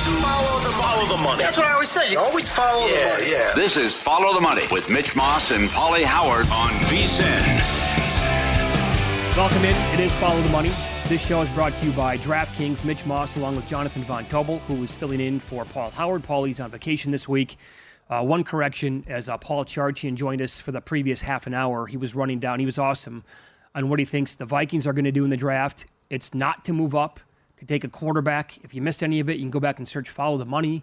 Follow the money. That's what I always say. You always follow the money. Yeah. This is Follow the Money with Mitch Moss and Paulie Howard on VSiN. Welcome in. It is Follow the Money. This show is brought to you by DraftKings. Mitch Moss along with Jonathan Von Tobel, who is filling in for Paul Howard. Paulie's on vacation this week. One correction, as Paul Charchian joined us for the previous half an hour, he was running down. He was awesome on what he thinks the Vikings are going to do in the draft. It's not to move up, to take a quarterback. If you missed any of it, you can go back and search Follow the Money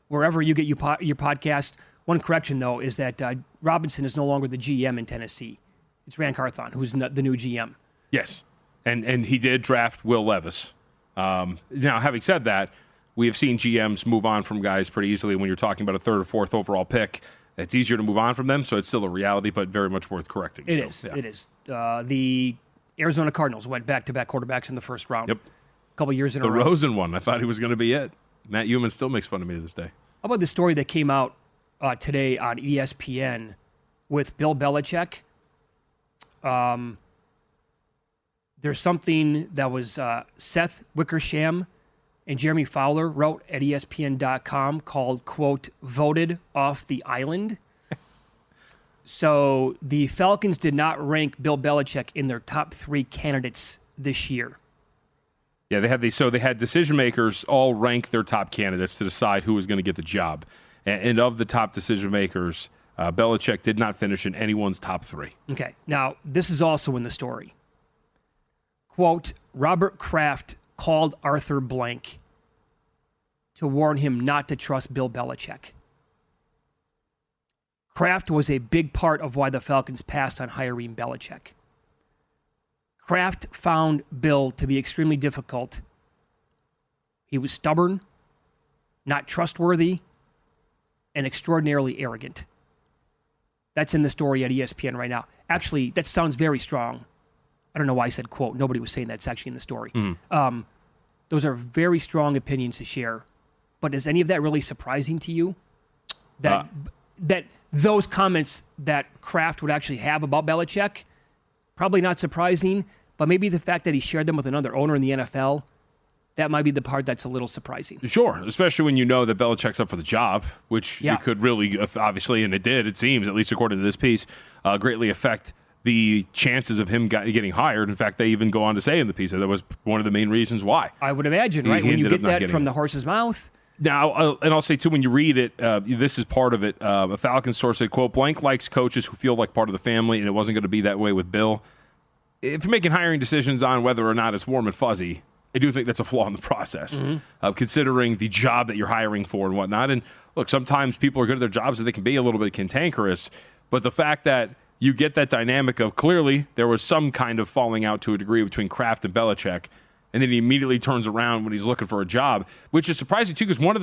wherever you get your podcast. One correction, though, is that Robinson is no longer the GM in Tennessee. It's Rand Carthon, who's the new GM. Yes, and he did draft Will Levis. Now, having said that, we have seen GMs move on from guys pretty easily. When you're talking about a third or fourth overall pick, it's easier to move on from them, so it's still a reality, but very much worth correcting. It is. The Arizona Cardinals went back-to-back quarterbacks in the first round. Yep. A couple years in a row. The Rosen one, I thought he was going to be it. Matt Human still makes fun of me to this day. How about the story that came out today on ESPN with Bill Belichick? There's something that was Seth Wickersham and Jeremy Fowler wrote at ESPN.com called, quote, voted off the island. So the Falcons did not rank Bill Belichick in their top 3 candidates this year. Yeah, they had decision makers all rank their top candidates to decide who was going to get the job. And of the top decision makers, Belichick did not finish in anyone's top 3. Okay. Now, this is also in the story. Quote, Robert Kraft called Arthur Blank to warn him not to trust Bill Belichick. Kraft was a big part of why the Falcons passed on hiring Belichick. Kraft found Bill to be extremely difficult. He was stubborn, not trustworthy, and extraordinarily arrogant. That's in the story at ESPN right now. Actually, that sounds very strong. I don't know why I said quote. Nobody was saying that's actually in the story. Those are very strong opinions to share. But is any of that really surprising to you? That those comments that Kraft would actually have about Belichick, probably not surprising, but maybe the fact that he shared them with another owner in the NFL, that might be the part that's a little surprising. Sure, especially when you know that Belichick's up for the job, which you could really, obviously, and it seems, at least according to this piece, greatly affect the chances of him getting hired. In fact, they even go on to say in the piece that was one of the main reasons why. I would imagine, right? When you get that from the horse's mouth. Now, and I'll say, too, when you read it, this is part of it. A Falcons source said, quote, Blank likes coaches who feel like part of the family, and it wasn't going to be that way with Bill. If you're making hiring decisions on whether or not it's warm and fuzzy, I do think that's a flaw in the process, considering the job that you're hiring for and whatnot. And, look, sometimes people are good at their jobs and they can be a little bit cantankerous, but the fact that you get that dynamic of clearly there was some kind of falling out to a degree between Kraft and Belichick, and then he immediately turns around when he's looking for a job, which is surprising too, because part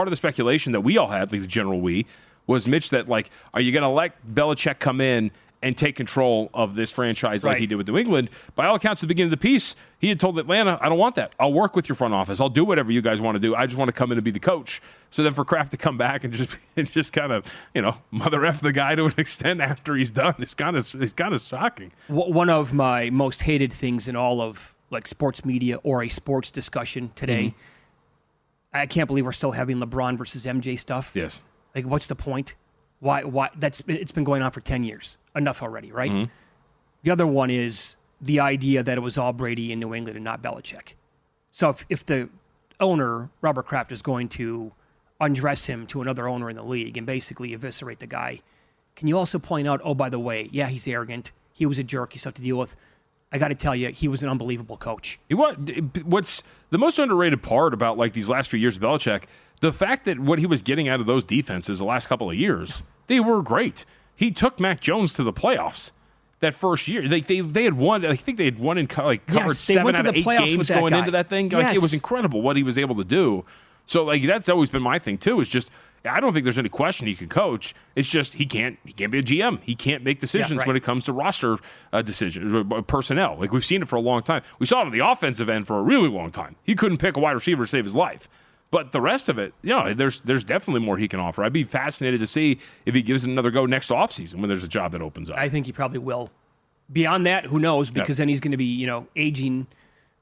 of the speculation that we all had, like the general was Mitch that, like, are you going to let Belichick come in and take control of this franchise like he did with New England? By all accounts, at the beginning of the piece, he had told Atlanta, I don't want that. I'll work with your front office. I'll do whatever you guys want to do. I just want to come in and be the coach. So then for Kraft to come back and just kind of, mother F the guy to an extent after he's done, it's kind of shocking. One of my most hated things in all of like sports media or a sports discussion today, I can't believe we're still having LeBron versus MJ stuff. Yes. Like, what's the point? Why? It's been going on for 10 years. Enough already, right? The other one is the idea that it was all Brady in New England and not Belichick. So if the owner, Robert Kraft, is going to undress him to another owner in the league and basically eviscerate the guy, can you also point out, oh, by the way, yeah, he's arrogant. He was a jerk. He's tough to deal with. I got to tell you, he was an unbelievable coach. What's the most underrated part about like these last few years of Belichick, the fact that what he was getting out of those defenses the last couple of years, they were great. He took Mac Jones to the playoffs that first year. They had won. I think they had won and covered 7 out of 8 games going into that thing. Like, it was incredible what he was able to do. So like that's always been my thing too. Is just I don't think there's any question he can coach. It's just he can't be a GM. He can't make decisions when it comes to roster decisions, personnel. Like we've seen it for a long time. We saw it on the offensive end for a really long time. He couldn't pick a wide receiver to save his life. But the rest of it, there's definitely more he can offer. I'd be fascinated to see if he gives it another go next offseason when there's a job that opens up. I think he probably will. Beyond that, who knows? Because then he's going to be, aging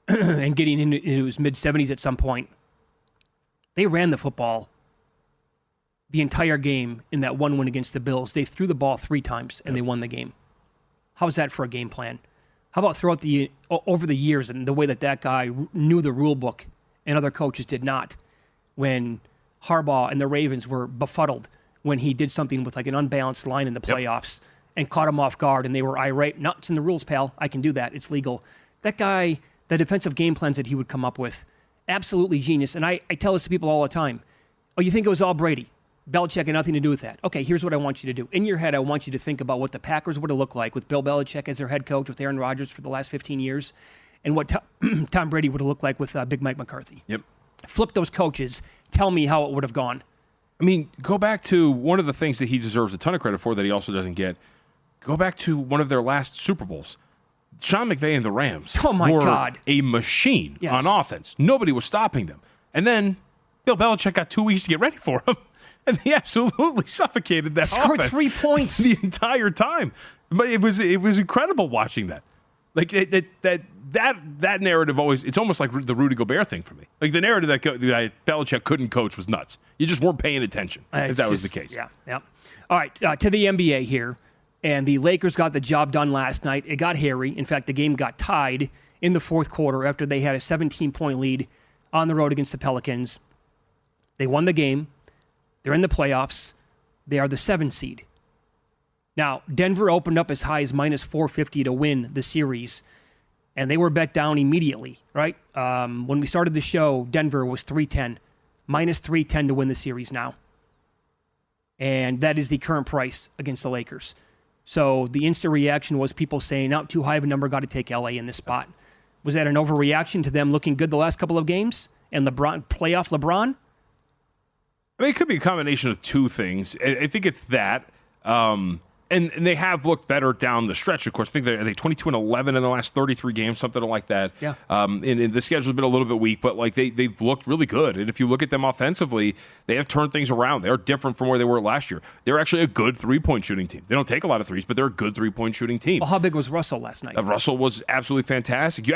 and getting into his mid-70s at some point. They ran the football the entire game in that one win against the Bills. They threw the ball 3 times, and they won the game. How was that for a game plan? How about over the years and the way that guy knew the rule book and other coaches did not, when Harbaugh and the Ravens were befuddled when he did something with like an unbalanced line in the playoffs and caught him off guard, and they were irate. No, it's in the rules, pal. I can do that. It's legal. That guy, the defensive game plans that he would come up with, absolutely genius. And I tell this to people all the time. Oh, you think it was all Brady? Belichick had nothing to do with that. Okay, here's what I want you to do. In your head, I want you to think about what the Packers would have looked like with Bill Belichick as their head coach, with Aaron Rodgers for the last 15 years, and what Tom Brady would have looked like with Big Mike McCarthy. Yep. Flip those coaches. Tell me how it would have gone. I mean, go back to one of the things that he deserves a ton of credit for that he also doesn't get. Go back to one of their last Super Bowls. Sean McVay and the Rams were a machine on offense. Nobody was stopping them. And then Bill Belichick got 2 weeks to get ready for them. And he absolutely suffocated that Scored offense 3 points the entire time. But it was incredible watching that. Like that narrative it's almost like the Rudy Gobert thing for me. Like the narrative that Belichick couldn't coach was nuts. You just weren't paying attention if that was the case. Yeah. All right, to the NBA here. And the Lakers got the job done last night. It got hairy. In fact, the game got tied in the fourth quarter after they had a 17-point lead on the road against the Pelicans. They won the game. They're in the playoffs. They are the 7 seed. Now, Denver opened up as high as minus 450 to win the series, and they were bet down immediately, right? When we started the show, Denver was 310, minus 310 to win the series now. And that is the current price against the Lakers. So the instant reaction was people saying, "Not too high of a number, got to take LA in this spot." Was that an overreaction to them looking good the last couple of games and playoff LeBron? I mean, it could be a combination of two things. I think it's that. And they have looked better down the stretch. Of course, I think they're 22-11 in the last 33 games, something like that. Yeah. And the schedule's been a little bit weak, but like they've looked really good. And if you look at them offensively, they have turned things around. They're different from where they were last year. They're actually a good three-point shooting team. They don't take a lot of threes, but they're a good three-point shooting team. Well, how big was Russell last night? Russell was absolutely fantastic. You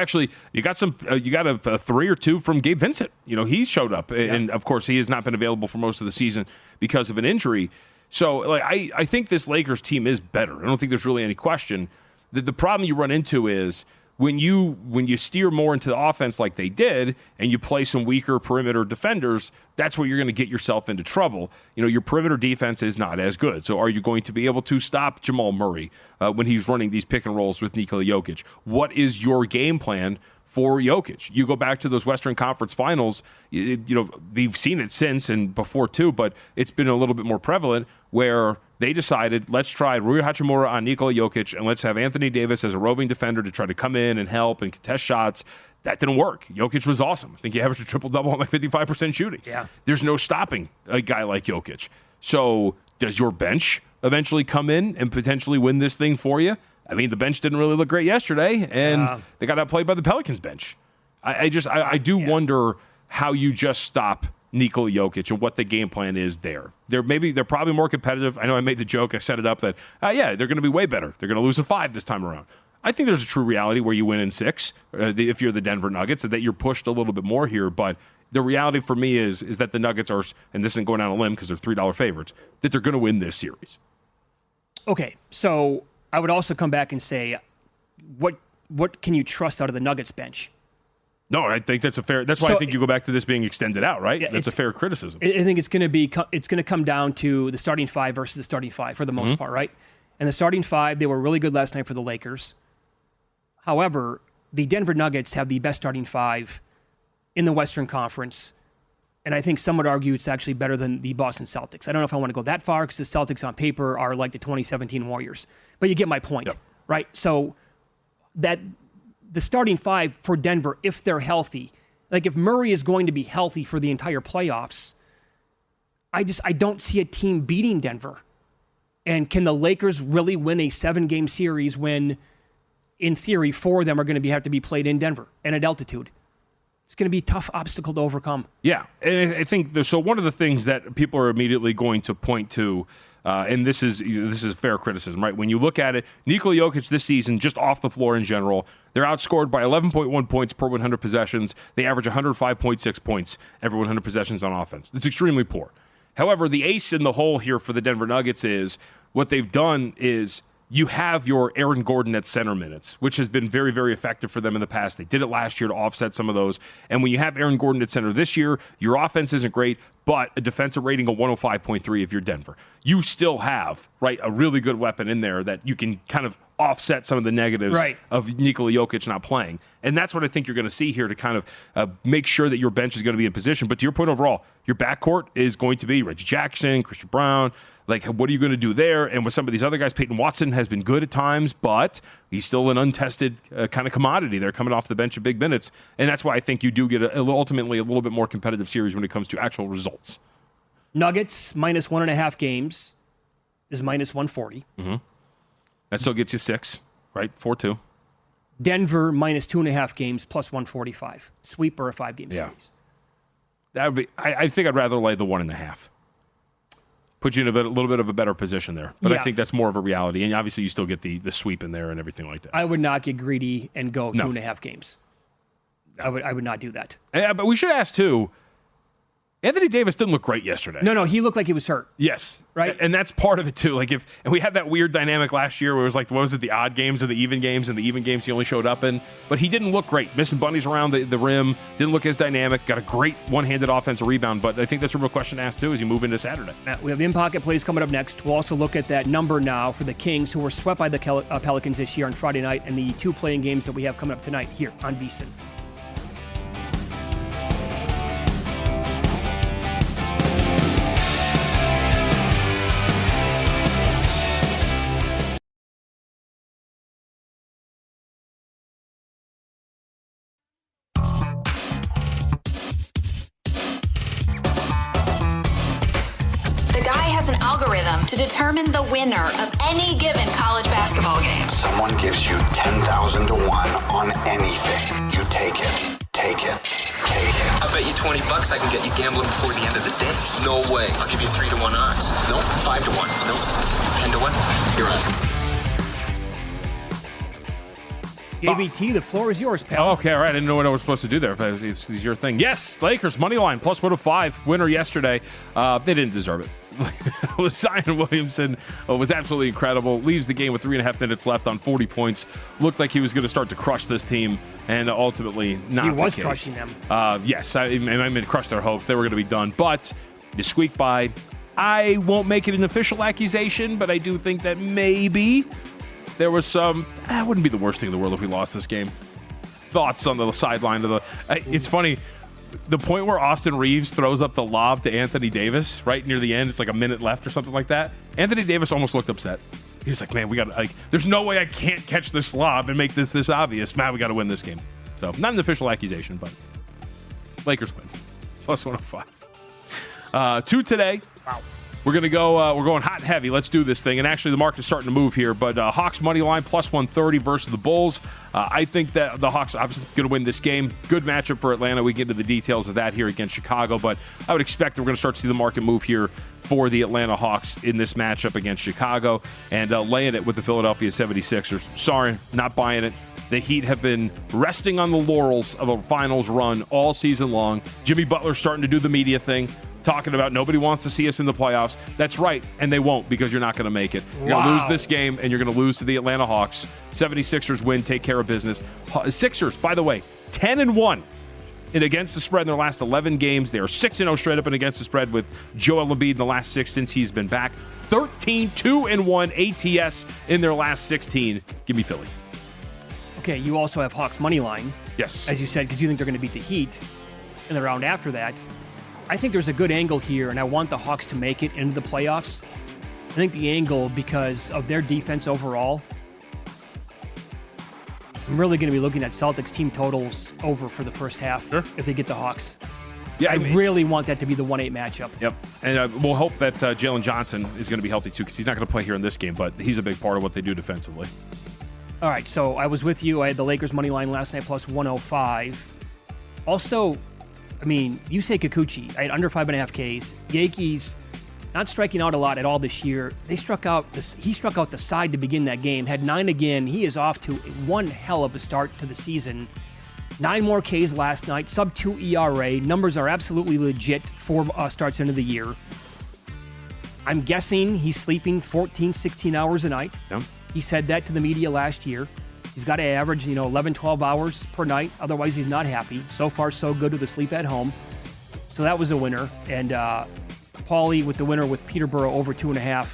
got a 3 or 2 from Gabe Vincent. He showed up, and of course he has not been available for most of the season because of an injury. So I think this Lakers team is better. I don't think there's really any question. The problem you run into is when you steer more into the offense like they did and you play some weaker perimeter defenders, that's where you're going to get yourself into trouble. Your perimeter defense is not as good. So are you going to be able to stop Jamal Murray when he's running these pick and rolls with Nikola Jokic? What is your game plan for Jokic? You go back to those Western Conference Finals, we've seen it since and before too, but it's been a little bit more prevalent where they decided, let's try Rui Hachimura on Nikola Jokic and let's have Anthony Davis as a roving defender to try to come in and help and contest shots. That didn't work. Jokic was awesome. I think he averaged a triple-double on like 55% shooting. Yeah. There's no stopping a guy like Jokic. So does your bench eventually come in and potentially win this thing for you? I mean, the bench didn't really look great yesterday, and they got outplayed by the Pelicans bench. I do wonder how you just stop Nikola Jokic and what the game plan is there. They're probably more competitive. I know I made the joke. I set it up that, they're going to be way better. They're going to lose in 5 this time around. I think there's a true reality where you win in 6 if you're the Denver Nuggets, and that you're pushed a little bit more here. But the reality for me is that the Nuggets are, and this isn't going down a limb because they're $3 favorites, that they're going to win this series. Okay, so I would also come back and say, what can you trust out of the Nuggets bench? No, I think that's that's why I think you go back to this being extended out, right? Yeah, that's a fair criticism. I think it's going to come down to the starting 5 versus the starting 5 for the most part, right? And the starting 5, they were really good last night for the Lakers. However, the Denver Nuggets have the best starting 5 in the Western Conference. And I think some would argue it's actually better than the Boston Celtics. I don't know if I want to go that far because the Celtics on paper are like the 2017 Warriors. But you get my point, right? So that the starting 5 for Denver, if they're healthy, like if Murray is going to be healthy for the entire playoffs, I don't see a team beating Denver. And can the Lakers really win a 7-game series when, in theory, 4 of them are going to have to be played in Denver and at altitude? It's going to be a tough obstacle to overcome. Yeah, and I think so. One of the things that people are immediately going to point to and this is fair criticism, right? When you look at it, Nikola Jokic this season, just off the floor in general, they're outscored by 11.1 points per 100 possessions. They average 105.6 points every 100 possessions on offense. It's extremely poor. However, the ace in the hole here for the Denver Nuggets is what they've done is you have your Aaron Gordon at center minutes, which has been very, very effective for them in the past. They did it last year to offset some of those. And when you have Aaron Gordon at center this year, your offense isn't great, but a defensive rating of 105.3 if you're Denver. You still have, right, a really good weapon in there that you can kind of offset some of the negatives of Nikola Jokic not playing. And that's what I think you're going to see here to kind of make sure that your bench is going to be in position. But to your point overall, your backcourt is going to be Reggie Jackson, Christian Brown. Like, what are you going to do there? And with some of these other guys, Peyton Watson has been good at times, but he's still an untested kind of commodity. They're coming off the bench in big minutes. And that's why I think you do get ultimately a little bit more competitive series when it comes to actual results. Nuggets minus 1.5 games is minus 140. Mm-hmm. That still gets you 6, right? 4-2. Denver minus 2.5 games plus 145. Sweep or a 5-game series. That would be. I think I'd rather lay the 1.5. Put you in a little bit of a better position there. But I think that's more of a reality. And obviously you still get the sweep in there and everything like that. I would not get greedy and go 2.5 games. No. I would not do that. But we should ask, too, Anthony Davis didn't look great yesterday. No, he looked like he was hurt. Yes. Right? And that's part of it, too. Like and we had that weird dynamic last year where it was like, what was it, the odd games and the even games, and the even games he only showed up in. But he didn't look great. Missing bunnies around the rim, didn't look as dynamic, got a great one-handed offensive rebound. But I think that's a real question to ask, too, as you move into Saturday. We have in-pocket plays coming up next. We'll also look at that number now for the Kings, who were swept by the Pelicans this year on Friday night, and the 2 playing games that we have coming up tonight here on VSiN. To determine the winner of any given college basketball game. Someone gives you 10,000 to 1 on anything. You take it. Take it. Take it. I bet you $20 I can get you gambling before the end of the day. No way. I'll give you 3 to 1 odds. Nope. 5 to 1. Nope. 10 to 1. You're on. JVT, the floor is yours, pal. Oh, okay, all right. I didn't know what I was supposed to do there. It's your thing. Yes, Lakers, money line, plus 105. Winner yesterday. They didn't deserve it. Zion Williamson was absolutely incredible. Leaves the game with 3.5 minutes left on 40 points. Looked like he was going to start to crush this team, and ultimately not the case. He was crushing them. Yes, I mean, crushed their hopes. They were going to be done, but you squeak by. I won't make it an official accusation, but I do think that maybe there was some. It wouldn't be the worst thing in the world if we lost this game. Thoughts on the sideline of the. It's funny. The point where Austin Reeves throws up the lob to Anthony Davis right near the end, it's like a minute left or something like that. Anthony Davis almost looked upset. He was like, man, we got to, there's no way I can't catch this lob and make this obvious. Man, we got to win this game. So, not an official accusation, but Lakers win. Plus 105. 2 today. Wow. We're going to go, we're going hot and heavy. Let's do this thing. And actually, the market's starting to move here. But Hawks money line, plus 130 versus the Bulls. I think that the Hawks obviously going to win this game. Good matchup for Atlanta. We get into the details of that here against Chicago. But I would expect that we're going to start to see the market move here for the Atlanta Hawks in this matchup against Chicago. And laying it with the Philadelphia 76ers. Sorry, not buying it. The Heat have been resting on the laurels of a finals run all season long. Jimmy Butler's starting to do the media thing, talking about nobody wants to see us in the playoffs. That's right, and they won't because you're not going to make it. You're going to lose this game, and you're going to lose to the Atlanta Hawks. 76ers win, take care of business. Sixers, by the way, 10-1 in against the spread in their last 11 games. They are 6-0 straight up and against the spread with Joel Embiid in the last 6 since he's been back. 13-2-1 ATS in their last 16. Give me Philly. Okay, you also have Hawks money line. Yes. As you said, because you think they're going to beat the Heat in the round after that. I think there's a good angle here, and I want the Hawks to make it into the playoffs. I think the angle, because of their defense overall, I'm really going to be looking at Celtics team totals over for the first half if they get the Hawks. Yeah, I really want that to be the 1-8 matchup. Yep, and we'll hope that Jalen Johnson is going to be healthy too, because he's not going to play here in this game, but he's a big part of what they do defensively. All right, so I was with you. I had the Lakers money line last night plus 105. Also, I mean, you say Kikuchi. I had under 5.5 Ks. Yankees not striking out a lot at all this year. He struck out the side to begin that game, had 9 again. He is off to one hell of a start to the season. 9 more Ks last night, sub-2 ERA. Numbers are absolutely legit for starts into the year. I'm guessing he's sleeping 14, 16 hours a night. Yep. He said that to the media last year. He's got to average, 11, 12 hours per night. Otherwise, he's not happy. So far, so good with the sleep at home. So that was a winner. And Paulie with the winner with Peterborough over 2.5.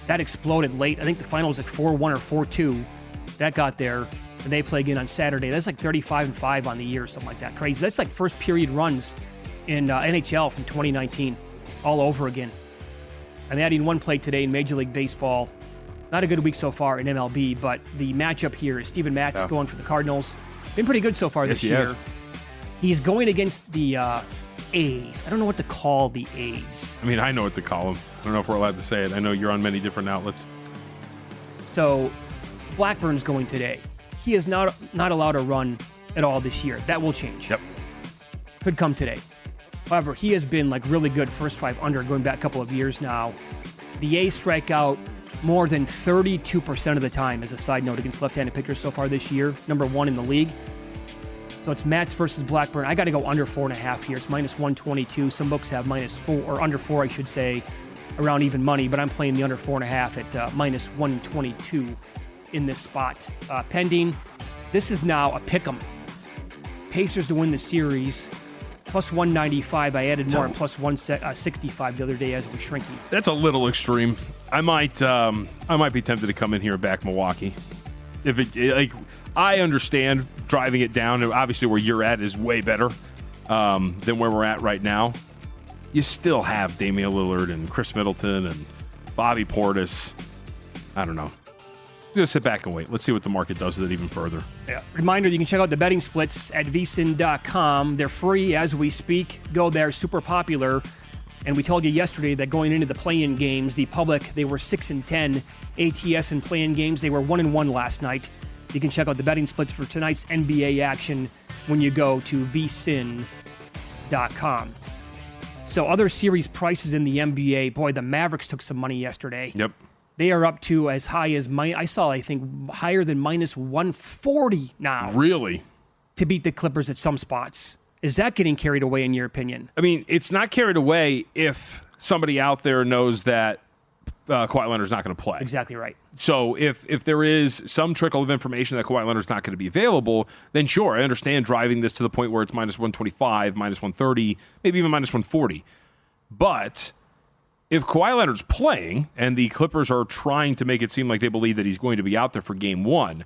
That exploded late. I think the final was like 4-1 or 4-2. That got there. And they play again on Saturday. That's like 35-5 on the year or something like that. Crazy. That's like first period runs in NHL from 2019 all over again. I'm adding one play today in Major League Baseball. Not a good week so far in MLB, but the matchup here is Steven Matz going for the Cardinals. Been pretty good so far this year. He's going against the A's. I don't know what to call the A's. I mean, I know what to call them. I don't know if we're allowed to say it. I know you're on many different outlets. So Blackburn's going today. He is not allowed to run at all this year. That will change. Yep. Could come today. However, he has been like really good first 5 under going back a couple of years now. The A's strike out more than 32% of the time, as a side note, against left-handed pitchers so far this year. Number 1 in the league. So it's Matz versus Blackburn. I got to go under 4.5 here. It's minus 122. Some books have minus 4, or under 4, I should say, around even money. But I'm playing the under 4.5 at minus 122 in this spot. Pending. This is now a pick'em. Pacers to win the series. Plus 195. I added more, plus 165 the other day as it was shrinking. That's a little extreme. I might be tempted to come in here and back Milwaukee. I understand driving it down. Obviously, where you're at is way better than where we're at right now. You still have Damian Lillard and Chris Middleton and Bobby Portis. I don't know. I'm going to sit back and wait. Let's see what the market does with it even further. Yeah. Reminder, you can check out the betting splits at vsin.com. They're free as we speak. Go there, super popular. And we told you yesterday that going into the play-in games, the public, they were 6-10. ATS and play-in games, they were 1-1 last night. You can check out the betting splits for tonight's NBA action when you go to vsin.com. So other series prices in the NBA, boy, the Mavericks took some money yesterday. Yep. They are up to as high as, I think, higher than minus 140 now. Really? To beat the Clippers at some spots. Is that getting carried away in your opinion? I mean, it's not carried away if somebody out there knows that Kawhi Leonard's not going to play. Exactly right. So if there is some trickle of information that Kawhi Leonard's not going to be available, then sure, I understand driving this to the point where it's minus 125, minus 130, maybe even minus 140. But if Kawhi Leonard's playing and the Clippers are trying to make it seem like they believe that he's going to be out there for game 1,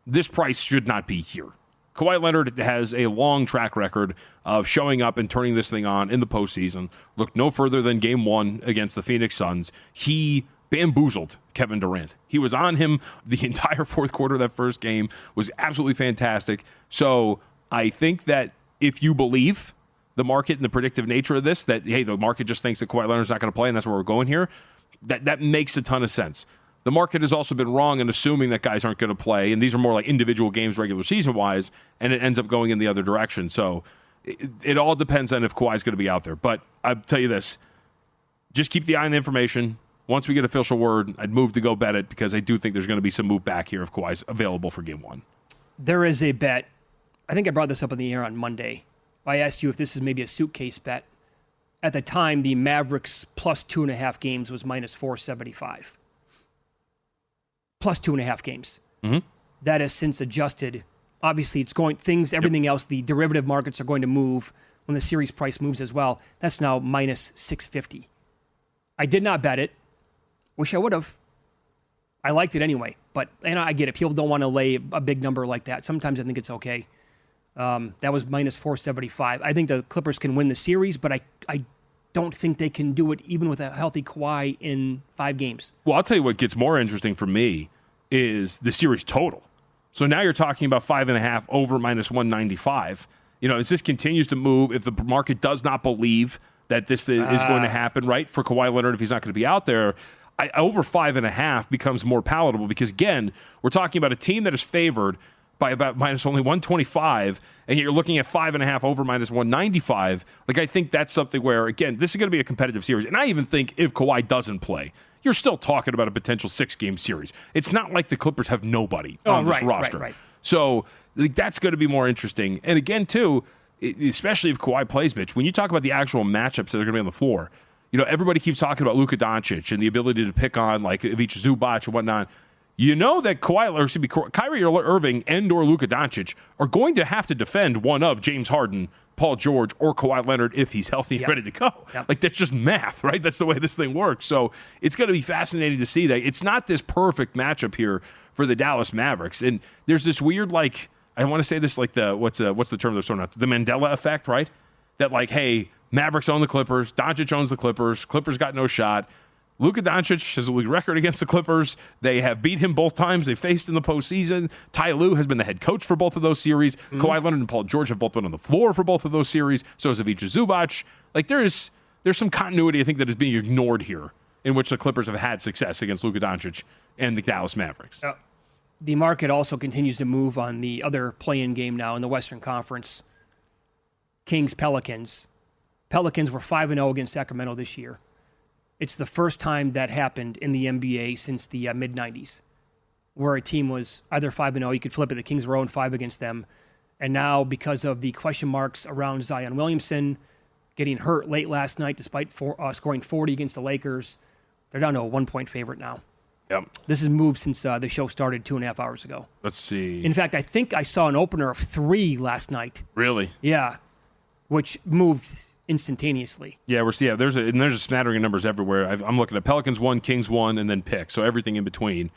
this price should not be here. Kawhi Leonard has a long track record of showing up and turning this thing on in the postseason. Look no further than game 1 against the Phoenix Suns. He bamboozled Kevin Durant. He was on him the entire fourth quarter of that first game, was absolutely fantastic. So I think that if you believe the market and the predictive nature of this, that, hey, the market just thinks that Kawhi Leonard's not going to play and that's where we're going here, that makes a ton of sense. The market has also been wrong in assuming that guys aren't going to play, and these are more like individual games regular season-wise, and it ends up going in the other direction. So it all depends on if Kawhi's going to be out there. But I'll tell you this, just keep the eye on the information. Once we get official word, I'd move to go bet it because I do think there's going to be some move back here if Kawhi's available for game 1. There is a bet. I think I brought this up on the air on Monday. I asked you if this is maybe a suitcase bet. At the time, the Mavericks plus 2.5 games was minus 475. Plus 2.5 games. Mm-hmm. That has since adjusted. Obviously, it's going everything else, the derivative markets are going to move when the series price moves as well. That's now minus 650. I did not bet it. Wish I would have. I liked it anyway, but I get it. People don't want to lay a big number like that. Sometimes I think it's okay. That was minus 475. I think the Clippers can win the series, but I don't think they can do it even with a healthy Kawhi in 5 games. Well, I'll tell you what gets more interesting for me is the series total. So now you're talking about 5.5 over minus 195. As this continues to move, if the market does not believe that this is going to happen, right, for Kawhi Leonard, if he's not going to be out there, over 5.5 becomes more palatable because, again, we're talking about a team that is favored by about minus only 125, and you're looking at 5.5 over minus 195. Like, I think that's something where, again, this is going to be a competitive series. And I even think if Kawhi doesn't play, you're still talking about a potential 6-game series. It's not like the Clippers have nobody on this roster. Right. So like, that's going to be more interesting. And again, too, especially if Kawhi plays, Mitch, when you talk about the actual matchups that are going to be on the floor, everybody keeps talking about Luka Doncic and the ability to pick on like Ivica Zubac and whatnot. You know that Kyrie Irving and or Luka Doncic are going to have to defend one of James Harden, Paul George, or Kawhi Leonard if he's healthy and ready to go. Yep. Like, that's just math, right? That's the way this thing works. So it's going to be fascinating to see that. It's not this perfect matchup here for the Dallas Mavericks. And there's this weird, like, I want to say this, like, what's the term they're throwing out? The Mandela effect, right? That, like, hey, Mavericks own the Clippers, Doncic owns the Clippers got no shot. Luka Doncic has a league record against the Clippers. They have beat him both times they faced in the postseason. Ty Lue has been the head coach for both of those series. Kawhi Leonard and Paul George have both been on the floor for both of those series. So has Ivica Zubac. Like, there's some continuity, I think, that is being ignored here, in which the Clippers have had success against Luka Doncic and the Dallas Mavericks. The market also continues to move on the other play-in game now in the Western Conference. Kings-Pelicans. Pelicans were 5-0 against Sacramento this year. It's the first time that happened in the NBA since the mid-'90s, where a team was either 5-0, you could flip it, the Kings were 0-5 against them, and now because of the question marks around Zion Williamson getting hurt late last night despite scoring 40 against the Lakers, they're down to a 1-point favorite now. Yep. This has moved since the show started 2.5 hours ago. Let's see. In fact, I think I saw an opener of 3 last night. Really? Yeah, which moved instantaneously. Yeah, there's a smattering of numbers everywhere. I'm looking at Pelicans 1, Kings 1, and then pick. So everything in between.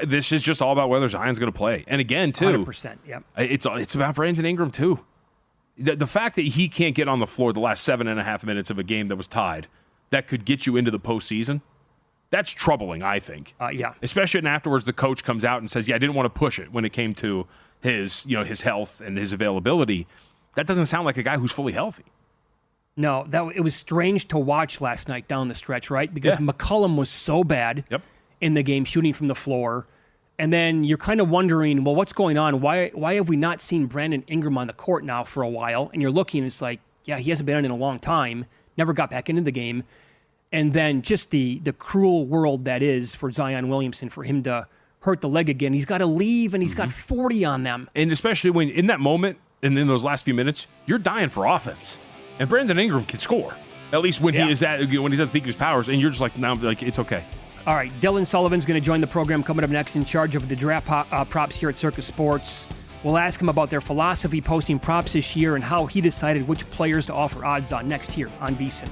This is just all about whether Zion's going to play. And again, too, 100%. Yep. It's about Brandon Ingram too. The fact that he can't get on the floor the last 7.5 minutes of a game that was tied, that could get you into the postseason. That's troubling, I think. Yeah. Especially when afterwards the coach comes out and says, "Yeah, I didn't want to push it when it came to his health and his availability." That doesn't sound like a guy who's fully healthy. No, it was strange to watch last night down the stretch, right? Because McCollum was so bad in the game, shooting from the floor. And then you're kind of wondering, well, what's going on? Why have we not seen Brandon Ingram on the court now for a while? And you're looking, it's like, yeah, he hasn't been in a long time, never got back into the game. And then just the cruel world that is for Zion Williamson, for him to hurt the leg again. He's got to leave, and he's got 40 on them. And especially when in that moment, and in those last few minutes, you're dying for offense. And Brandon Ingram can score, at least when he's at the peak of his powers, and you're just like, now, like, it's okay. All right, Dylan Sullivan's going to join the program coming up next, in charge of the draft props here at Circus Sports. We'll ask him about their philosophy posting props this year and how he decided which players to offer odds on next here on VSiN.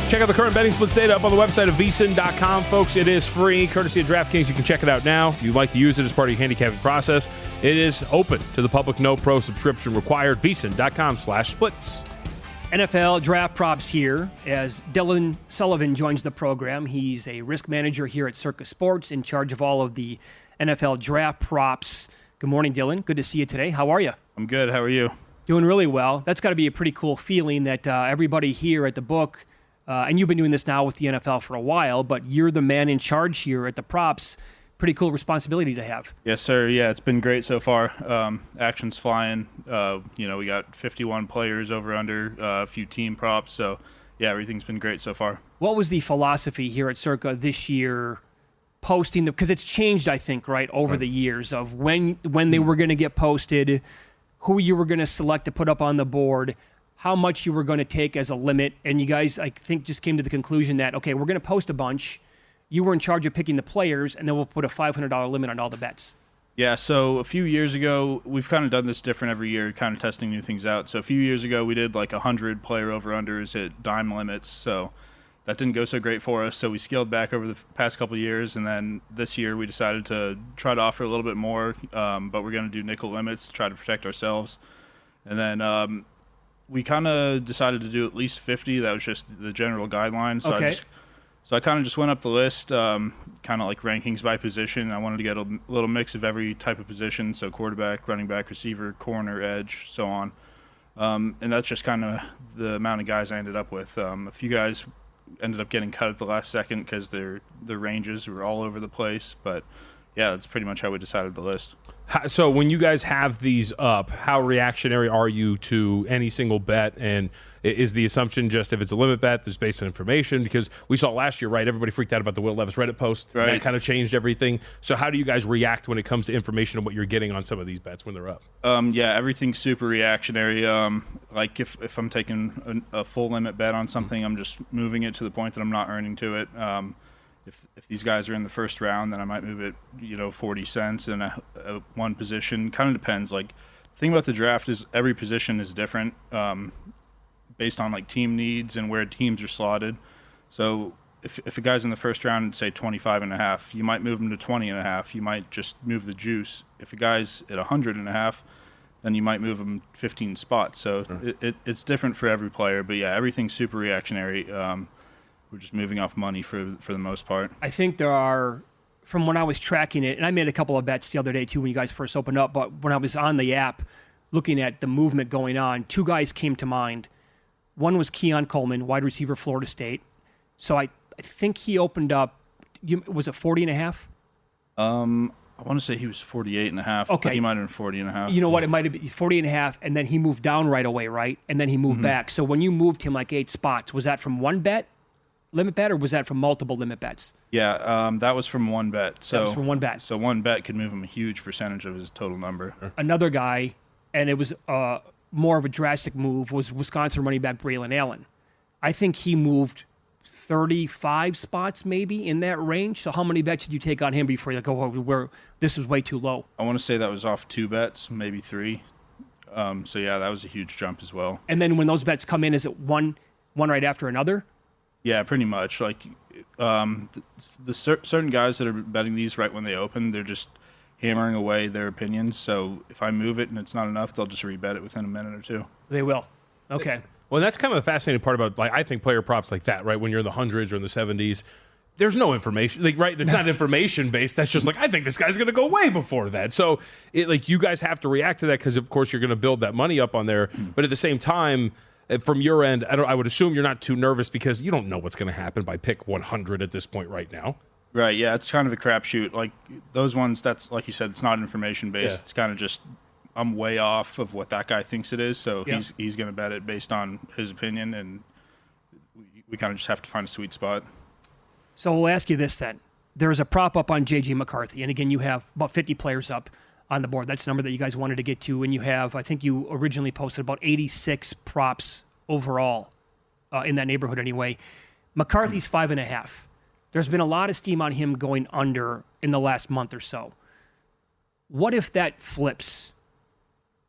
Check out the current betting split data up on the website of vsin.com, folks. It is free, courtesy of DraftKings. You can check it out now. If you'd like to use it as part of your handicapping process, it is open to the public. No pro subscription required. vsin.com/splits. NFL draft props here as Dylan Sullivan joins the program. He's a risk manager here at Circus Sports, in charge of all of the NFL draft props. Good morning, Dylan. Good to see you today. How are you? I'm good. How are you? Doing really well. That's got to be a pretty cool feeling that everybody here at the book, and you've been doing this now with the NFL for a while, but you're the man in charge here at the props. Pretty cool responsibility to have. Yes, sir. Yeah, it's been great so far. Action's flying. We got 51 players over under, a few team props. So, yeah, everything's been great so far. What was the philosophy here at Circa this year, posting because it's changed, I think, right, over the years of when they were going to get posted, who you were going to select to put up on the board, how much you were going to take as a limit. And you guys, I think, just came to the conclusion that, okay, we're going to post a bunch. You were in charge of picking the players, and then we'll put a $500 limit on all the bets. Yeah, so a few years ago, we've kind of done this different every year, kind of testing new things out. So a few years ago, we did like 100 player over-unders at dime limits. So that didn't go so great for us. So we scaled back over the past couple of years. And then this year, we decided to try to offer a little bit more, but we're going to do nickel limits to try to protect ourselves. And then we kind of decided to do at least 50. That was just the general guideline. So okay. I kind of just went up the list, kind of like rankings by position. I wanted to get a little mix of every type of position, so quarterback, running back, receiver, corner, edge, so on. And that's just kind of the amount of guys I ended up with. A few guys ended up getting cut at the last second because their ranges were all over the place. But yeah, that's pretty much how we decided the list. So when you guys have these up, how reactionary are you to any single bet? And is the assumption just if it's a limit bet, there's based on information? Because we saw last year, right, everybody freaked out about the Will Levis Reddit post. Right. That kind of changed everything. So how do you guys react when it comes to information and what you're getting on some of these bets when they're up? Yeah, everything's super reactionary. Like if I'm taking a full limit bet on something, I'm just moving it to the point that I'm not earning to it. If these guys are in the first round, then I might move it, 40 cents in a one position. Kind of depends. Like, the thing about the draft is every position is different based on like team needs and where teams are slotted. So if a guy's in the first round, say 25.5, you might move him to 20.5. You might just move the juice. If a guy's at 100.5, then you might move him 15 spots. So it's different for every player. But yeah, everything's super reactionary. We're just moving off money for the most part. I think there are, from when I was tracking it, and I made a couple of bets the other day too when you guys first opened up, but when I was on the app looking at the movement going on, two guys came to mind. One was Keon Coleman, wide receiver, Florida State. So I think he opened up, was it 40.5? I want to say he was 48.5. Okay. He might have been 40.5. You know what? It might have been 40.5, and then he moved down right away, right? And then he moved back. So when you moved him like 8 spots, was that from one bet? Limit bet, or was that from multiple limit bets? Yeah, that was from one bet. So that was from one bet. So one bet could move him a huge percentage of his total number. Another guy, and it was more of a drastic move, was Wisconsin running back Braylon Allen. I think he moved 35 spots maybe in that range. So how many bets did you take on him before you go, where this was way too low? I want to say that was off 2 bets, maybe 3. So yeah, that was a huge jump as well. And then when those bets come in, is it one right after another? Yeah, pretty much. Like certain guys that are betting these right when they open, they're just hammering away their opinions. So if I move it and it's not enough, they'll just rebet it within a minute or two. They will. Okay. Well, that's kind of the fascinating part about, like, I think player props like that, right? When you're in the hundreds or in the 70s, there's no information, like, right? It's not information based. That's just like, I think this guy's going to go way before that. So, you guys have to react to that because, of course, you're going to build that money up on there. But at the same time, from your end, I would assume you're not too nervous because you don't know what's going to happen by pick 100 at this point right now. Right. Yeah, it's kind of a crapshoot. Like those ones, that's like you said, it's not information based. Yeah. It's kind of just I'm way off of what that guy thinks it is, so he's going to bet it based on his opinion, and we kind of just have to find a sweet spot. So we'll ask you this then. There's a prop up on J.J. McCarthy, and again, you have about 50 players up on the board. That's the number that you guys wanted to get to, and you have, I think you originally posted about 86 props overall in that neighborhood anyway. McCarthy's 5.5. There's been a lot of steam on him going under in the last month or so. What if that flips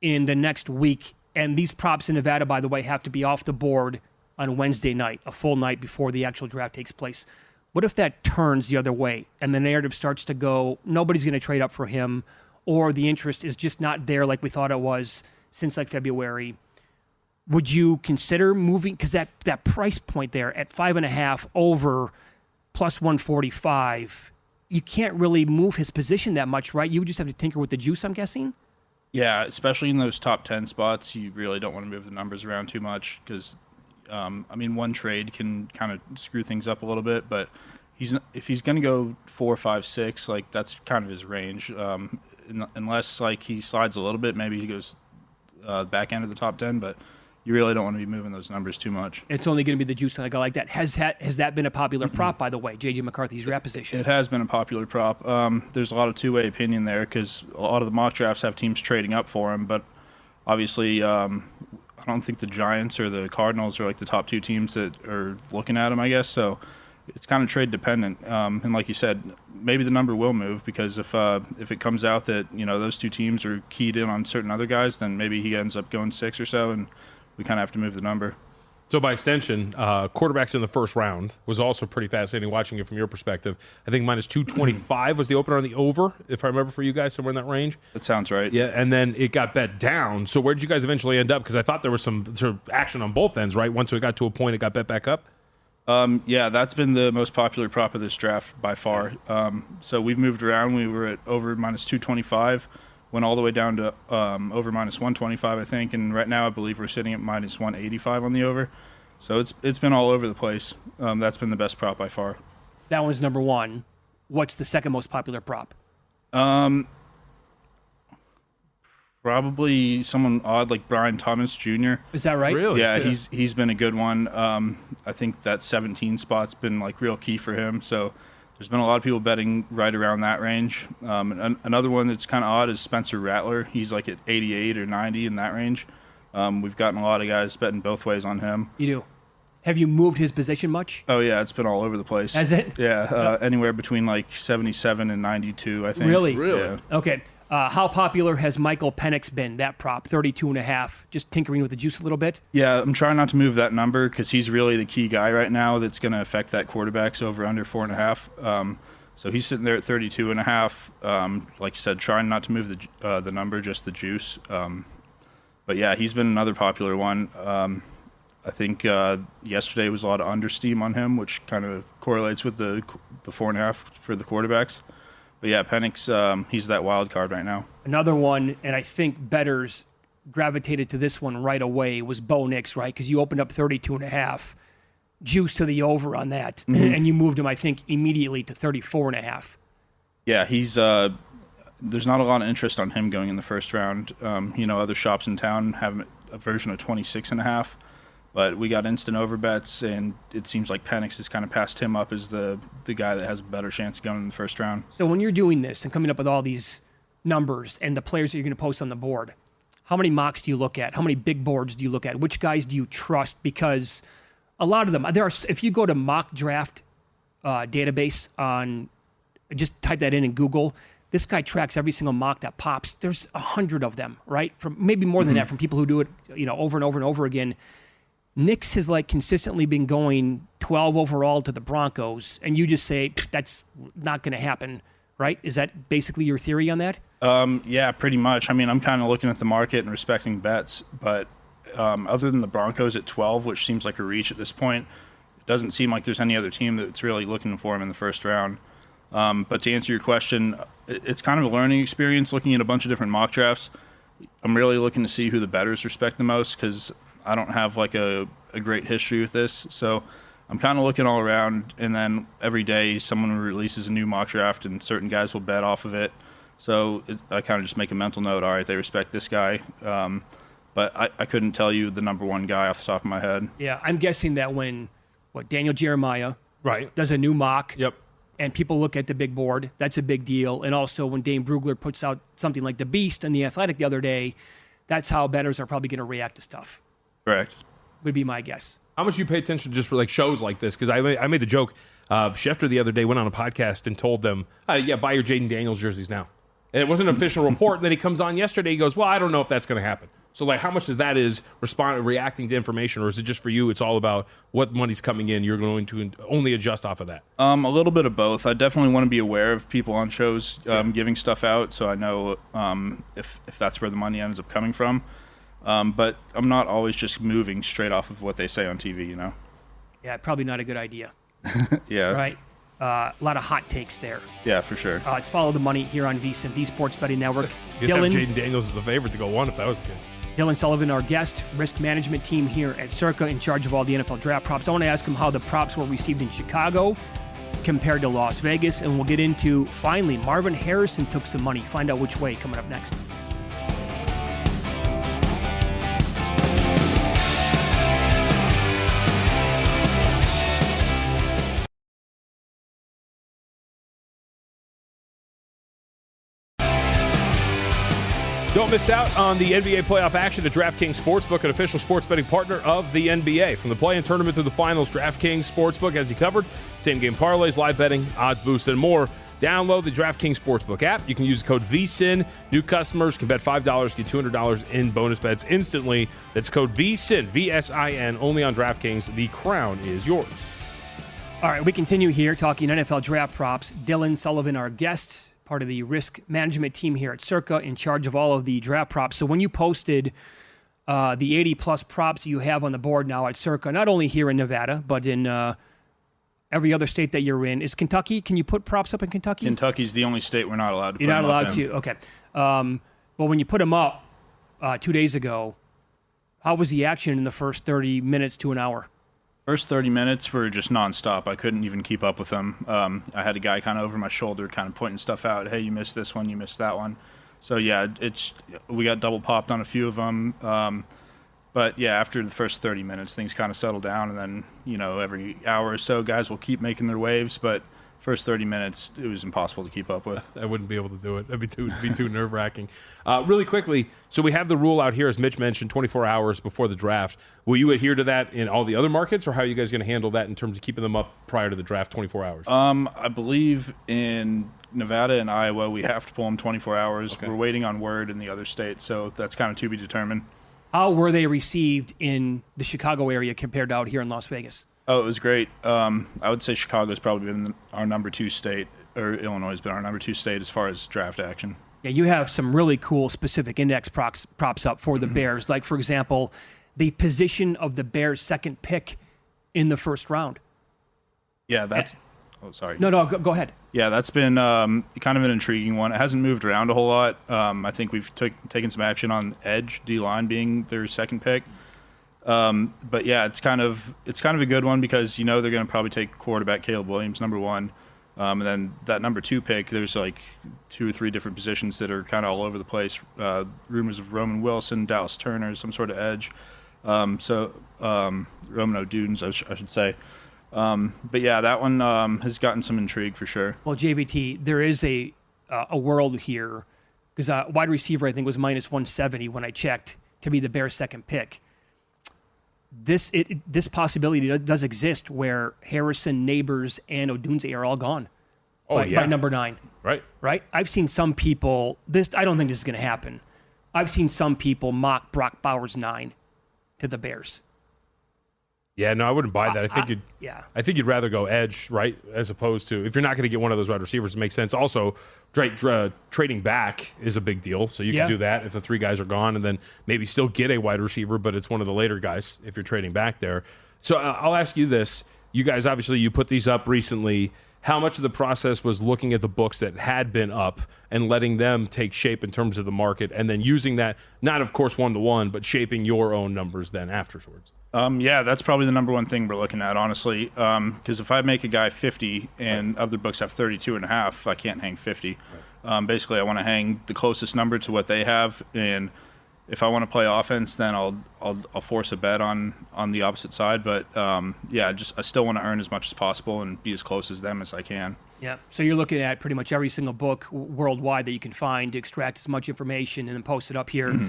in the next week? And these props in Nevada, by the way, have to be off the board on Wednesday night, a full night before the actual draft takes place. What if that turns the other way and the narrative starts to go, nobody's going to trade up for him, or the interest is just not there like we thought it was since like February? Would you consider moving? Because that price point there at 5.5 over plus 145, you can't really move his position that much, right? You would just have to tinker with the juice, I'm guessing? Yeah, especially in those top 10 spots, you really don't want to move the numbers around too much because, one trade can kind of screw things up a little bit, but if he's going to go 4, 5, 6, like that's kind of his range. Unless like he slides a little bit, maybe he goes back end of the top 10, but you really don't want to be moving those numbers too much. It's only going to be the juice on a guy like that. Has that been a popular prop, by the way, J.J. McCarthy's draft position? It has been a popular prop. There's a lot of two-way opinion there because a lot of the mock drafts have teams trading up for him, but obviously I don't think the Giants or the Cardinals are like the top 2 teams that are looking at him, I guess. So it's kind of trade dependent. And like you said, maybe the number will move because if it comes out that those 2 teams are keyed in on certain other guys, then maybe he ends up going 6 or so, and we kind of have to move the number. So by extension, quarterbacks in the first round was also pretty fascinating watching it from your perspective. I think minus 225 was the opener on the over, if I remember for you guys, somewhere in that range. That sounds right. Yeah, and then it got bet down. So where did you guys eventually end up? Because I thought there was some sort of action on both ends, right? Once it got to a point, it got bet back up. Yeah, that's been the most popular prop of this draft by far. So we've moved around. We were at over minus 225. went all the way down to over minus 125, I think, and right now I believe we're sitting at minus 185 on the over. So it's been all over the place. That's been the best prop by far. That one's number one. What's the second most popular prop? Probably someone odd like Brian Thomas Jr. Is that right? Really? Yeah, he's been a good one. I think that 17 spot's been like real key for him. So there's been a lot of people betting right around that range. Another one that's kind of odd is Spencer Rattler. He's like at 88 or 90 in that range. We've gotten a lot of guys betting both ways on him. You do. Have you moved his position much? Oh yeah, it's been all over the place. Has it? Yeah, anywhere between like 77 and 92, I think. Really? Yeah. Okay. How popular has Michael Penix been, that prop, 32.5? Just tinkering with the juice a little bit? Yeah, I'm trying not to move that number because he's really the key guy right now that's going to affect that quarterback's over under 4.5. So he's sitting there at 32.5. Like you said, trying not to move the number, just the juice. But yeah, he's been another popular one. I think yesterday was a lot of understeam on him, which kind of correlates with the 4.5 for the quarterbacks. But yeah, Penix, he's that wild card right now. Another one, and I think bettors gravitated to this one right away, was Bo Nix, right? Because you opened up 32.5, juice to the over on that, and you moved him, I think, immediately to 34.5. Yeah, he's there's not a lot of interest on him going in the first round. Other shops in town have a version of 26.5. But we got instant over bets, and it seems like Penix has kind of passed him up as the guy that has a better chance of going in the first round. So when you're doing this and coming up with all these numbers and the players that you're going to post on the board, how many mocks do you look at? How many big boards do you look at? Which guys do you trust? Because a lot of them, if you go to mock draft database on, just type that in Google, this guy tracks every single mock that pops. There's 100 of them, right? From maybe more than that, from people who do it, over and over and over again. Nix has consistently been going 12 overall to the Broncos, and you just say that's not going to happen, right? Is that basically your theory on that? Yeah, pretty much. I mean, I'm kind of looking at the market and respecting bets, but other than the Broncos at 12, which seems like a reach at this point, it doesn't seem like there's any other team that's really looking for him in the first round. But to answer your question, it's kind of a learning experience looking at a bunch of different mock drafts. I'm really looking to see who the bettors respect the most because I don't have a great history with this. So I'm kind of looking all around, and then every day someone releases a new mock draft and certain guys will bet off of it. So I kind of just make a mental note, all right, they respect this guy. But I couldn't tell you the number one guy off the top of my head. Yeah, I'm guessing that when Daniel Jeremiah does a new mock, Yep. and people look at the big board, that's a big deal. And also when Dane Brugler puts out something like the Beast and the Athletic the other day, that's how bettors are probably going to react to stuff. Correct. Would be my guess. How much you pay attention just for shows like this? Because I made the joke. Schefter the other day went on a podcast and told them, buy your Jaden Daniels jerseys now. And it wasn't an official report. And then he comes on yesterday. He goes, well, I don't know if that's going to happen. So how much of that is reacting to information, or is it just for you? It's all about what money's coming in. You're going to only adjust off of that. A little bit of both. I definitely want to be aware of people on shows giving stuff out, so I know if that's where the money ends up coming from. But I'm not always just moving straight off of what they say on TV, Yeah, probably not a good idea. Yeah. Right? A lot of hot takes there. Yeah, for sure. It's Follow the Money here on VSiN, the Sports Betting Network. You'd have Jaden Daniels as the favorite to go one if that was the case. Dylan Sullivan, our guest, risk management team here at Circa, in charge of all the NFL draft props. I want to ask him how the props were received in Chicago compared to Las Vegas, and we'll get into, finally, Marvin Harrison took some money. Find out which way coming up next. Don't miss out on the NBA playoff action at DraftKings Sportsbook, an official sports betting partner of the NBA. From the play-in tournament through the finals, DraftKings Sportsbook has you covered. Same-game parlays, live betting, odds boosts, and more. Download the DraftKings Sportsbook app. You can use the code VSiN. New customers can bet $5, get $200 in bonus bets instantly. That's code VSiN, V-S-I-N, only on DraftKings. The crown is yours. All right, we continue here talking NFL draft props. Dylan Sullivan, our guest, part of the risk management team here at Circa, in charge of all of the draft props. So when you posted the 80-plus props you have on the board now at Circa, not only here in Nevada, but in every other state that you're in. Is Kentucky, can you put props up in Kentucky? Kentucky's the only state we're not allowed to put You're not them up allowed in. to, okay. But when you put them up 2 days ago, how was the action in the first 30 minutes to an hour? First 30 minutes were just nonstop. I couldn't even keep up with them. I had a guy kind of over my shoulder, kind of pointing stuff out. Hey, you missed this one, you missed that one. So yeah, we got double popped on a few of them. But yeah, after the first 30 minutes, things kind of settled down, and then every hour or so, guys will keep making their waves. But first 30 minutes, it was impossible to keep up with. I wouldn't be able to do it. That'd be too nerve-wracking. Really quickly, so we have the rule out here, as Mitch mentioned, 24 hours before the draft. Will you adhere to that in all the other markets, or how are you guys going to handle that in terms of keeping them up prior to the draft 24 hours? I believe in Nevada and Iowa, we have to pull them 24 hours. Okay. We're waiting on word in the other states, so that's kind of to be determined. How were they received in the Chicago area compared to out here in Las Vegas? Oh, it was great. I would say Chicago's probably been our number 2 state, or Illinois has been our number 2 state as far as draft action. Yeah, you have some really cool specific index props up for the Bears. Like, for example, the position of the Bears' second pick in the first round. Yeah, that's... Oh, sorry. No, go ahead. Yeah, that's been kind of an intriguing one. It hasn't moved around a whole lot. I think we've taken some action on edge, D-line being their second pick. But yeah, it's kind of a good one because they're going to probably take quarterback Caleb Williams, number 1. And then that number 2 pick, there's like 2 or 3 different positions that are kind of all over the place. Rumors of Roman Wilson, Dallas Turner, some sort of edge. Roman O'Dunes, I should say. But yeah, that one has gotten some intrigue for sure. Well, JVT, there is a world here because wide receiver I think was minus 170 when I checked to be the Bears' second pick. This possibility does exist where Harrison, Neighbors, and Odunze are all gone by number 9. Right. I've seen some people. I don't think this is going to happen. I've seen some people mock Brock Bowers 9 to the Bears. Yeah, no, I wouldn't buy that. I think you'd rather go edge, right, as opposed to if you're not going to get one of those wide receivers. It makes sense. Also, trading back is a big deal, so you can do that if the 3 guys are gone, and then maybe still get a wide receiver, but it's one of the later guys if you're trading back there. So I'll ask you this: you guys obviously you put these up recently. How much of the process was looking at the books that had been up and letting them take shape in terms of the market, and then using that, not of course 1-to-1, but shaping your own numbers then afterwards? Yeah, that's probably the number 1 thing we're looking at, honestly. Because if I make a guy 50 and other books have 32.5, I can't hang 50. Right. Basically, I want to hang the closest number to what they have, and if I want to play offense, then I'll force a bet on the opposite side. But I still want to earn as much as possible and be as close as them as I can. Yeah. So you're looking at pretty much every single book worldwide that you can find to extract as much information and then post it up here.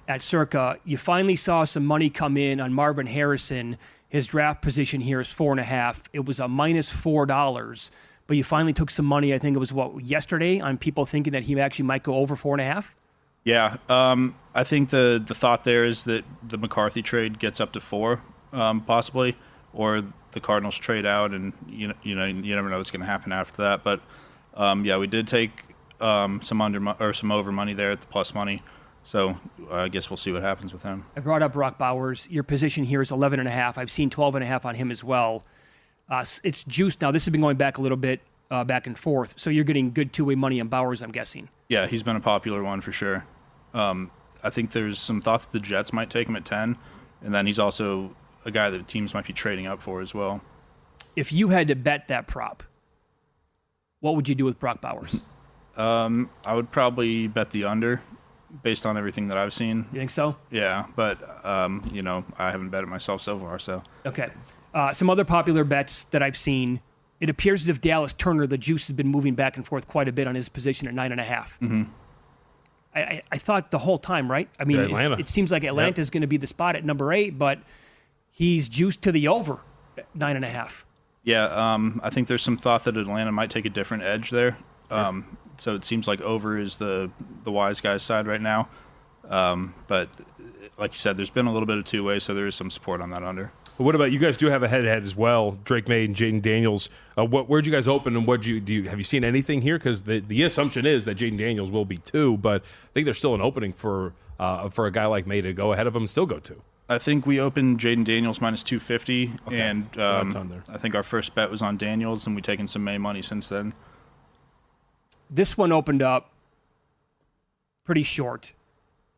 At Circa. You finally saw some money come in on Marvin Harrison. His draft position here is 4.5. It was a minus $4, but you finally took some money. I think it was yesterday on people thinking that he actually might go over 4.5. Yeah, I think the thought there is that the McCarthy trade gets up to 4, possibly, or the Cardinals trade out, and you never know what's going to happen after that. But we did take some over money there at the plus money. So I guess we'll see what happens with him. I brought up Brock Bowers. Your position here is 11.5. I've seen 12.5 on him as well. It's juiced now. This has been going back a little bit, back and forth. So you're getting good two-way money on Bowers, I'm guessing. Yeah, he's been a popular one for sure. I think there's some thought that the Jets might take him at 10, and then he's also a guy that teams might be trading up for as well. If you had to bet that prop, what would you do with Brock Bowers? I would probably bet the under. Based on everything that I've seen. You think so? Yeah, but, I haven't bet it myself so far, so. Okay. Some other popular bets that I've seen, it appears as if Dallas Turner, the juice has been moving back and forth quite a bit on his position at 9.5. Mm-hmm. I thought the whole time, right? I mean, it seems like Atlanta is going to be the spot at number 8, but he's juiced to the over at 9.5. Yeah, I think there's some thought that Atlanta might take a different edge there. So it seems like over is the wise guy's side right now. But like you said, there's been a little bit of two-way, so there is some support on that under. Well, what about you guys? Do have a head-to-head as well, Drake May and Jaden Daniels. Where'd you guys open, and have you seen anything here? Because the assumption is that Jaden Daniels will be 2, but I think there's still an opening for a guy like May to go ahead of him and still go 2. I think we opened Jaden Daniels minus 250, okay. And I think our first bet was on Daniels, and we've taken some May money since then. This one opened up pretty short.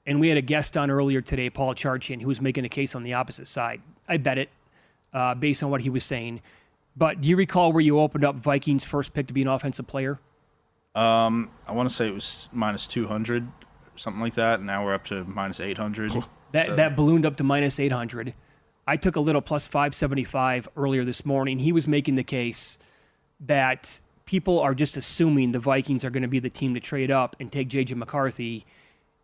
And we had a guest on earlier today, Paul Charchian, who was making a case on the opposite side. I bet it, based on what he was saying. But do you recall where you opened up Vikings' first pick to be an offensive player? I want to say it was minus 200, something like that. And now we're up to minus 800. That ballooned up to minus 800. I took a little plus 575 earlier this morning. He was making the case that people are just assuming the Vikings are going to be the team to trade up and take J.J. McCarthy.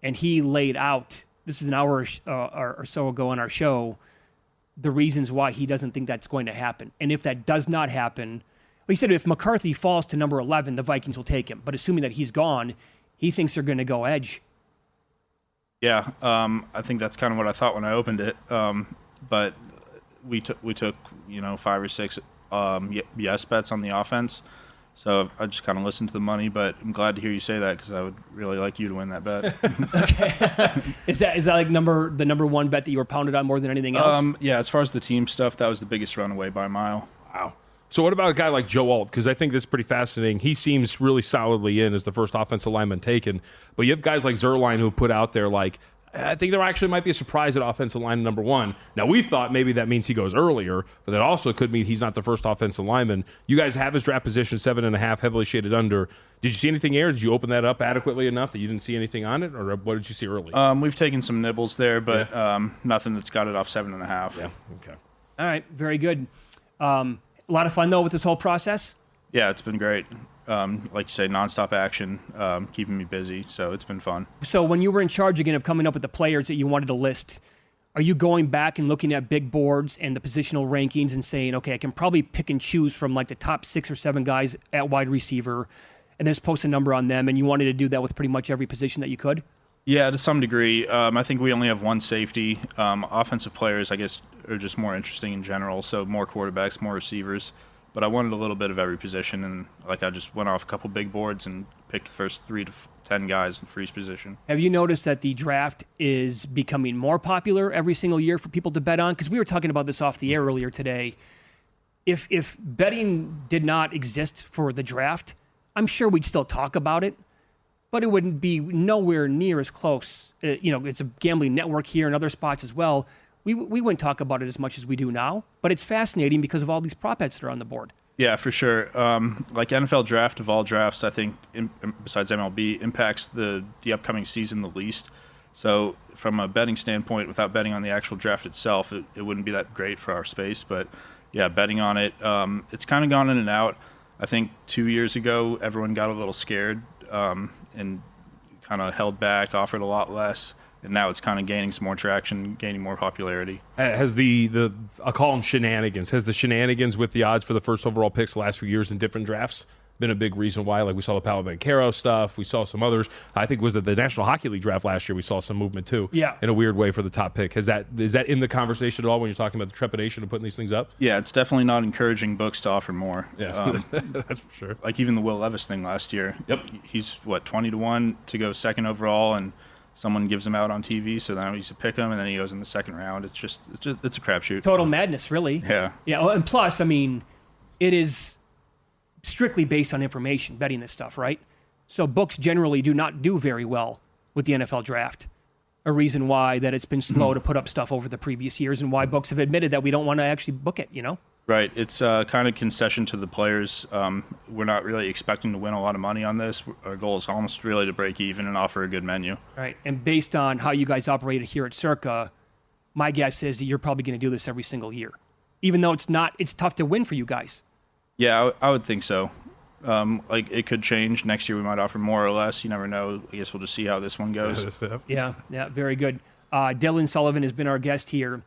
And he laid out, this is an hour or so ago on our show, the reasons why he doesn't think that's going to happen. And if that does not happen, he said if McCarthy falls to number 11, the Vikings will take him. But assuming that he's gone, he thinks they're going to go edge. Yeah, I think that's kind of what I thought when I opened it. But we took 5 or 6 yes bets on the offense. So I just kind of listened to the money, but I'm glad to hear you say that because I would really like you to win that bet. Okay. Is that like the number one bet that you were pounded on more than anything else? Yeah, as far as the team stuff, that was the biggest runaway by a mile. Wow. So what about a guy like Joe Alt? Because I think this is pretty fascinating. He seems really solidly in as the first offensive lineman taken. But you have guys like Zerline who put out there like, I think there actually might be a surprise at offensive line number 1. Now, we thought maybe that means he goes earlier, but that also could mean he's not the first offensive lineman. You guys have his draft position 7.5, heavily shaded under. Did you see anything here? Did you open that up adequately enough that you didn't see anything on it, or what did you see early? We've taken some nibbles there, but nothing that's got it off 7.5. Yeah, okay. All right, very good. A lot of fun, though, with this whole process? Yeah, it's been great. Like you say, nonstop action, keeping me busy, so it's been fun. So when you were in charge again of coming up with the players that you wanted to list, are you going back and looking at big boards and the positional rankings and saying, okay, I can probably pick and choose from like the top 6 or 7 guys at wide receiver and just post a number on them, and you wanted to do that with pretty much every position that you could? Yeah, to some degree. I think we only have one safety. Offensive players, I guess, are just more interesting in general, so more quarterbacks, more receivers. But I wanted a little bit of every position, and I just went off a couple big boards and picked the first 3 to 10 guys for each position. Have you noticed that the draft is becoming more popular every single year for people to bet on? Because we were talking about this off the air earlier today. If betting did not exist for the draft, I'm sure we'd still talk about it, but it wouldn't be nowhere near as close. It's a gambling network here and other spots as well. We wouldn't talk about it as much as we do now, but it's fascinating because of all these prop bets that are on the board. Yeah, for sure. Like NFL draft of all drafts, I think, besides MLB, impacts the upcoming season the least. So from a betting standpoint, without betting on the actual draft itself, it wouldn't be that great for our space. But yeah, betting on it, it's kind of gone in and out. I think 2 years ago, everyone got a little scared and kind of held back, offered a lot less. And now it's kind of gaining some more traction, gaining more popularity. Has I'll call them shenanigans, has the shenanigans with the odds for the first overall picks the last few years in different drafts been a big reason why? Like we saw the Paolo Banchero stuff, we saw some others. I think it was at the National Hockey League draft last year, we saw some movement too. Yeah. In a weird way for the top pick. Is that in the conversation at all when you're talking about the trepidation of putting these things up? Yeah, it's definitely not encouraging books to offer more. Yeah, that's for sure. Like even the Will Levis thing last year. Yep. He's 20-1 to go second overall, and someone gives him out on TV, so now he's to pick him, and then he goes in the second round. It's a crapshoot. Total madness, really. Yeah. Yeah, and plus, I mean, it is strictly based on information, betting this stuff, right? So books generally do not do very well with the NFL draft. A reason why that it's been slow to put up stuff over the previous years, and why books have admitted that we don't want to actually book it, Right. It's kind of concession to the players. We're not really expecting to win a lot of money on this. Our goal is almost really to break even and offer a good menu. Right. And based on how you guys operated here at Circa, my guess is that you're probably going to do this every single year. Even though it's tough to win for you guys. Yeah, I would think so. It could change. Next year we might offer more or less. You never know. I guess we'll just see how this one goes. Yeah, very good. Dylan Sullivan has been our guest here.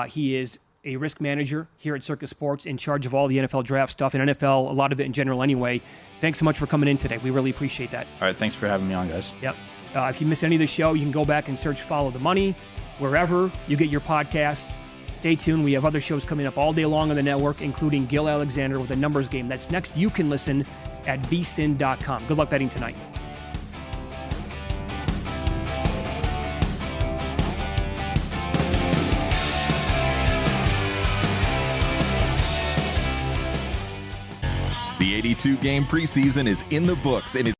He is a risk manager here at Circa Sports, in charge of all the NFL draft stuff and NFL, a lot of it in general anyway. Thanks so much for coming in today. We really appreciate that. All right, thanks for having me on, guys. Yep. If you miss any of the show, you can go back and search Follow the Money wherever you get your podcasts. Stay tuned. We have other shows coming up all day long on the network, including Gil Alexander with a numbers game. That's next. You can listen at vsin.com. Good luck betting tonight. The 82-game preseason is in the books, and